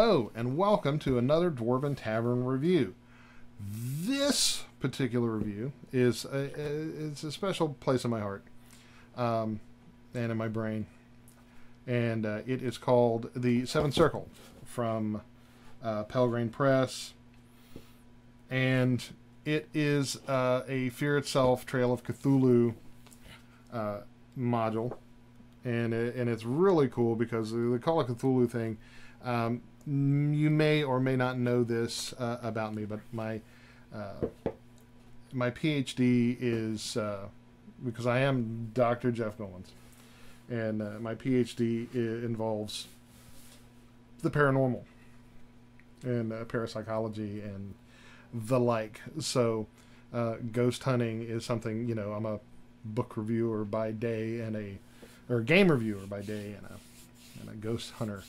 Hello, and welcome to another Dwarven Tavern review. This particular review is it's a special place in my heart and in my brain. And it is called The Seventh Circle from Pelgrane Press. And it is a Fear Itself Trail of Cthulhu module. And it's really cool because the Call of Cthulhu thing, you may or may not know this about me, but my PhD is, because I am Dr. Jeff Goins, and my PhD involves the paranormal and parapsychology and the like. So ghost hunting is something, I'm a book reviewer by day or a game reviewer by day and a ghost hunter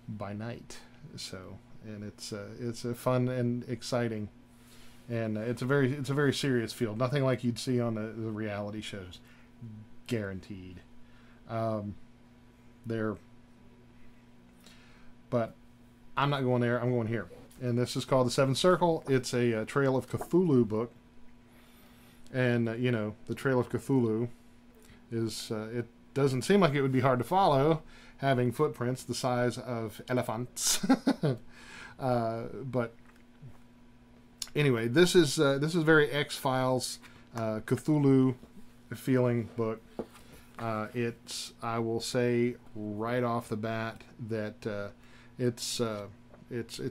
by night. So, and it's a fun and exciting, and it's a very serious field. Nothing like you'd see on the reality shows, guaranteed. But I'm not going there. I'm going here, and this is called The Seventh Circle. It's a Trail of Cthulhu book, and the Trail of Cthulhu is it doesn't seem like it would be hard to follow, having footprints the size of elephants. But anyway, this is very X-Files, Cthulhu feeling book. I will say right off the bat that it's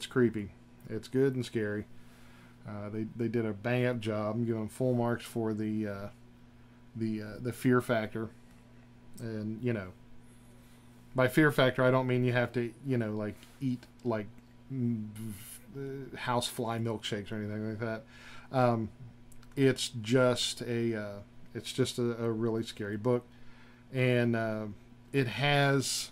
creepy. It's good and scary. They did a bang up job. I'm giving full marks for the fear factor. And by fear factor, I don't mean you have to eat like housefly milkshakes or anything like that. It's just a really scary book, and it has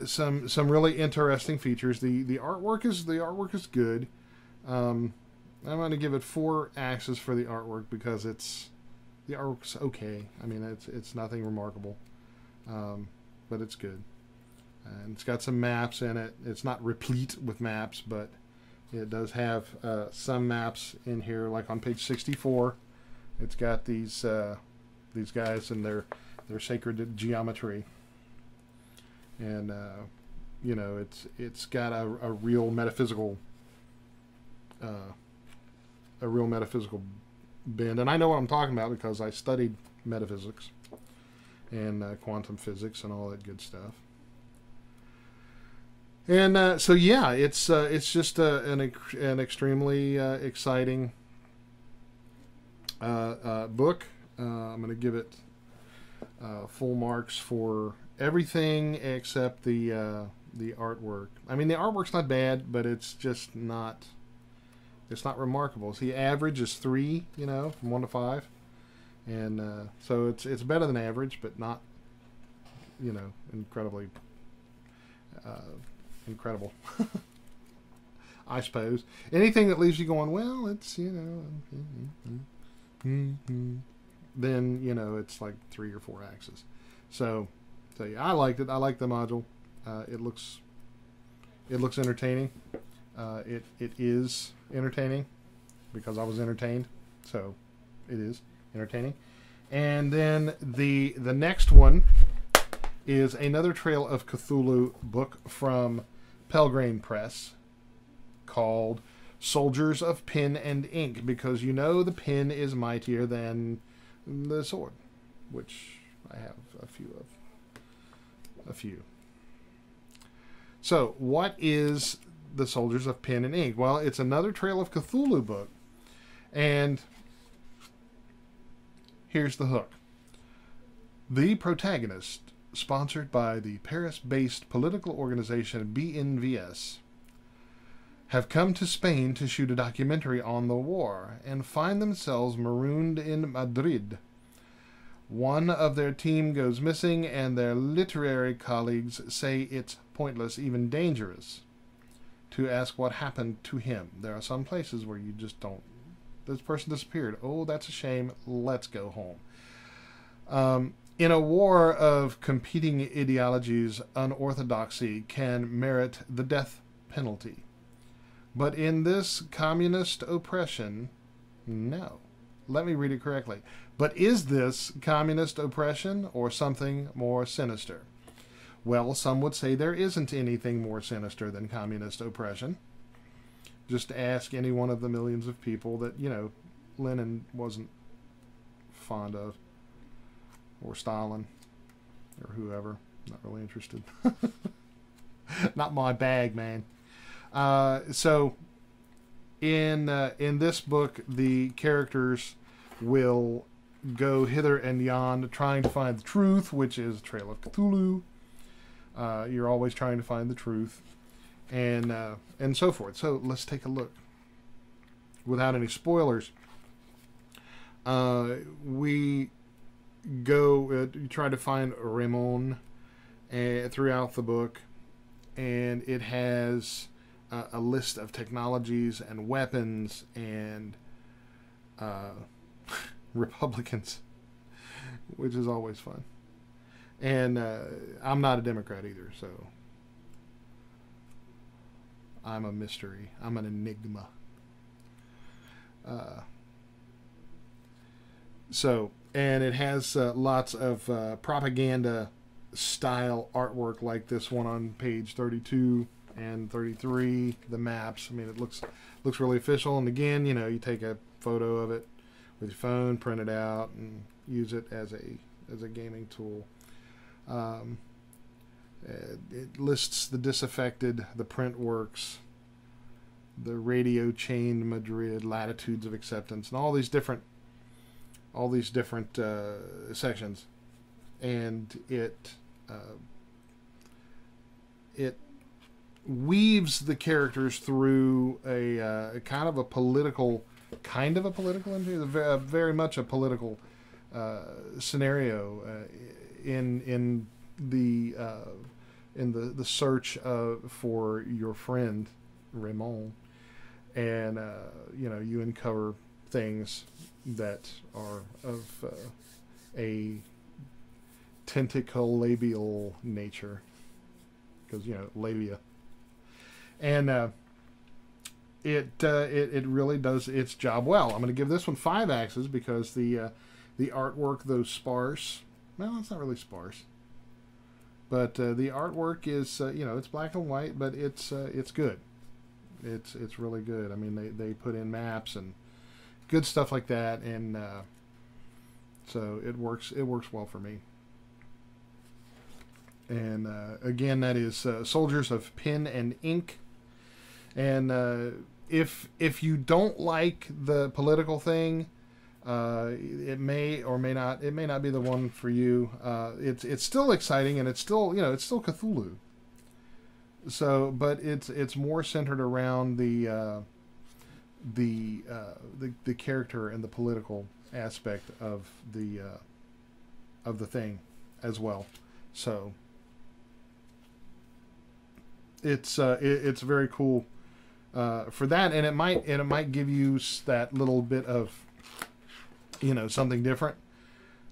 some really interesting features. The artwork is good. I'm going to give it 4 axes for the artwork because the artwork's okay. I mean, it's nothing remarkable, but it's good. And it's got some maps in it. It's not replete with maps, but it does have some maps in here, like on page 64. It's got these guys and their sacred geometry, and it's got a real metaphysical bend. And I know what I'm talking about because I studied metaphysics and quantum physics and all that good stuff. And so yeah, it's just an extremely exciting book. I'm going to give it full marks for everything except the artwork. I mean, the artwork's not bad, but it's just not. It's not remarkable. See, average is 3, from 1 to 5, and so it's better than average, but not, incredibly incredible. I suppose anything that leaves you going, well, it's then it's like 3 or 4 axes. So yeah, I liked it. I like the module. It looks entertaining. It is entertaining because I was entertained, so it is entertaining. And then the next one is another Trail of Cthulhu book from Pelgrane Press called Soldiers of Pen and Ink, because the pen is mightier than the sword, which I have a few. So what is the Soldiers of Pen and Ink? Well, it's another Trail of Cthulhu book, and here's the hook. The protagonist, sponsored by the Paris-based political organization BNVS, have come to Spain to shoot a documentary on the war and find themselves marooned in Madrid. One of their team goes missing, and their literary colleagues say it's pointless, even dangerous, to ask what happened to him. There are some places where you just don't. This person disappeared. Oh, that's a shame. Let's go home. In a war of competing ideologies, unorthodoxy can merit the death penalty. But in this communist oppression, no. Let me read it correctly. But is this communist oppression or something more sinister? Well, some would say there isn't anything more sinister than communist oppression. Just ask any one of the millions of people that, Lenin wasn't fond of. Or Stalin. Or whoever. Not really interested. Not my bag, man. So, in this book, the characters will go hither and yon trying to find the truth, which is Trail of Cthulhu. You're always trying to find the truth, and so forth. So let's take a look. Without any spoilers, we go try to find Ramon throughout the book, and it has a list of technologies and weapons and Republicans, which is always fun. And I'm not a Democrat either, so I'm a mystery. I'm an enigma. And it has lots of propaganda style artwork like this one on page 32 and 33. The maps. I mean, it looks really official. And again, you take a photo of it with your phone, print it out, and use it as a gaming tool. It lists the disaffected, the print works, the radio chained Madrid, latitudes of acceptance, and all these different sections, and it weaves the characters through a kind of a political interview, very much a political scenario in the search for your friend Ramon, and you uncover things that are of a tentacle labial nature, because labia, and it really does its job well. I'm going to give this one 5 axes because the artwork, though sparse, well, it's not really sparse, but the artwork is it's black and white, but it's good. It's really good. I mean, they put in maps and good stuff like that, and so it works well for me. And again, that is Soldiers of Pen and Ink. And if you don't like the political thing, it may not be the one for you. It's still exciting, and it's still Cthulhu. So, but it's more centered around the character and the political aspect of the thing as well. So it's very cool for that, and it might give you that little bit of something different,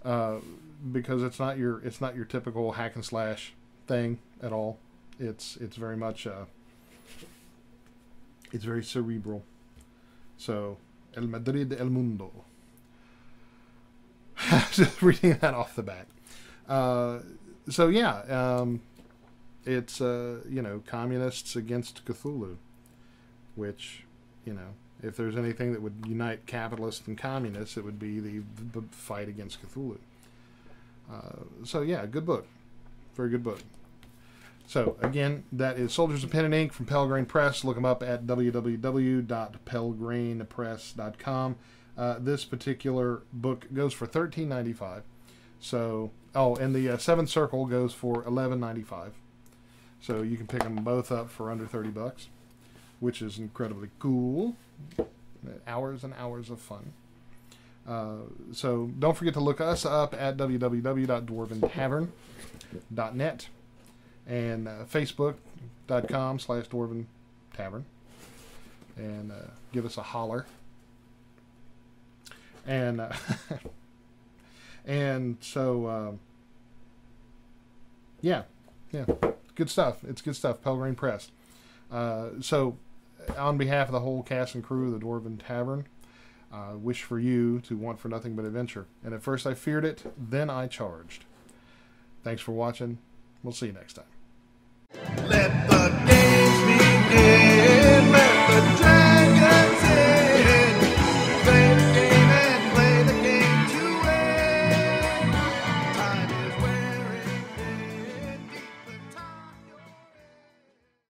because it's not your typical hack and slash thing at all. It's very much it's very cerebral. So El Madrid El Mundo. Just reading that off the bat. So yeah, it's communists against Cthulhu, which if there's anything that would unite capitalists and communists, it would be the fight against Cthulhu. So yeah, good book, very good book. So again, that is Soldiers of Pen and Ink from Pelgrane Press. Look them up at www.pelgranepress.com. This particular book goes for $13.95. So, and the Seventh Circle goes for $11.95. So you can pick them both up for under $30, which is incredibly cool. Hours and hours of fun. So don't forget to look us up at www.dwarventavern.net and facebook.com/Dwarven Tavern, and give us a holler. And and so Yeah, yeah, good stuff. It's good stuff. Pelgrane Press. So, on behalf of the whole cast and crew of the Dwarven Tavern, wish for you to want for nothing but adventure. And at first I feared it, then I charged. Thanks for watching. We'll see you next time. Let